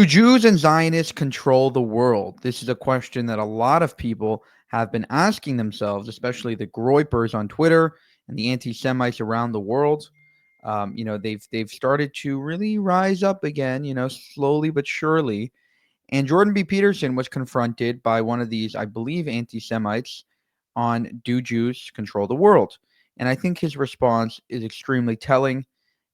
Do Jews and Zionists control the world? This is a question that a lot of people have been asking themselves, especially the Groypers on Twitter and the anti-Semites around the world. They've started to really rise up again, slowly but surely. And Jordan B. Peterson was confronted by one of these, I believe, anti-Semites on do Jews control the world? And I think his response is extremely telling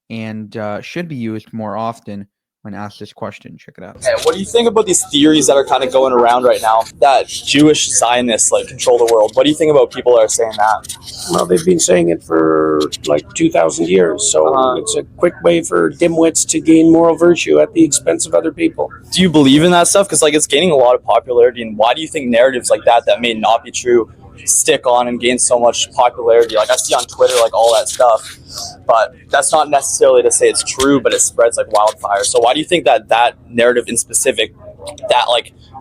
and should be used more often when asked this question. Check it out. Hey, what do you think about these theories that are kind of going around right now that Jewish Zionists control the world? What do you think about people that are saying that? Well, they've been saying it for like 2,000 years, so it's a quick way for dimwits to gain moral virtue at the expense of other people. Do you believe in that stuff? Because it's gaining a lot of popularity, and why do you think narratives like that may not be true stick on and gain so much popularity? I see on Twitter all that stuff, but that's not necessarily to say it's true, but it spreads like wildfire. So why do you think that narrative in specific, that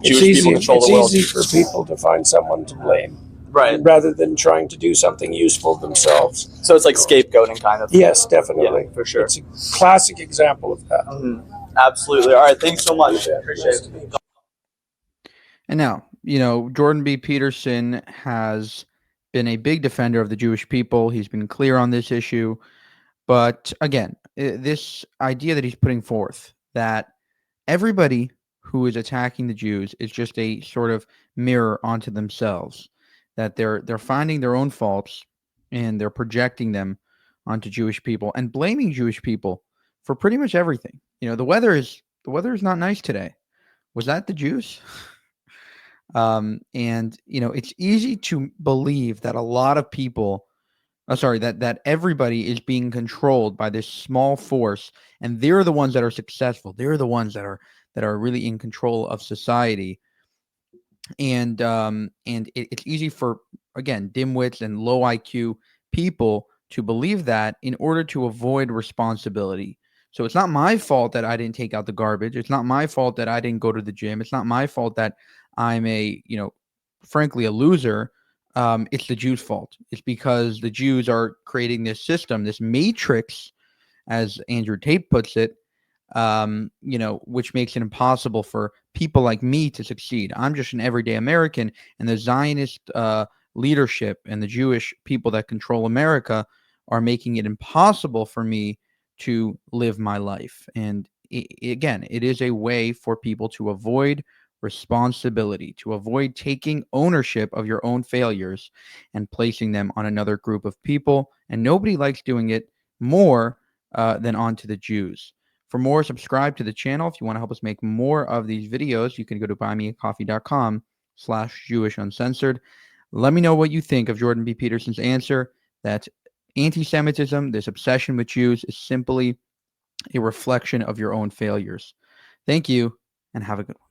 Jewish people control the world? It's easy for people to find someone to blame, right, rather than trying to do something useful themselves. So it's like scapegoating kind of. Yes, definitely. Yeah, for sure. It's a classic example of that. Mm-hmm. Absolutely. All right, thanks so much. Appreciate it. And now, Jordan B. Peterson has been a big defender of the Jewish people. He's been clear on this issue. But again, this idea that he's putting forth that everybody who is attacking the Jews is just a sort of mirror onto themselves, that they're finding their own faults and they're projecting them onto Jewish people and blaming Jewish people for pretty much everything. The weather is not nice today. Was that the Jews? It's easy to believe that a lot of people, that everybody is being controlled by this small force, and they're the ones that are successful. They're the ones that are really in control of society. And it's easy for, again, dimwits and low IQ people to believe that in order to avoid responsibility. So it's not my fault that I didn't take out the garbage. It's not my fault that I didn't go to the gym. It's not my fault that I'm frankly, a loser. It's the Jews' fault. It's because the Jews are creating this system, this matrix, as Andrew Tate puts it, which makes it impossible for people like me to succeed. I'm just an everyday American, and the Zionist leadership and the Jewish people that control America are making it impossible for me to live my life. And again, it is a way for people to avoid responsibility, to avoid taking ownership of your own failures and placing them on another group of people. And nobody likes doing it more than onto the Jews. For more, subscribe to the channel. If you want to help us make more of these videos, you can go to buymeacoffee.com/JewishUncensored. Let me know what you think of Jordan B. Peterson's answer that anti-Semitism, this obsession with Jews, is simply a reflection of your own failures. Thank you, and have a good one.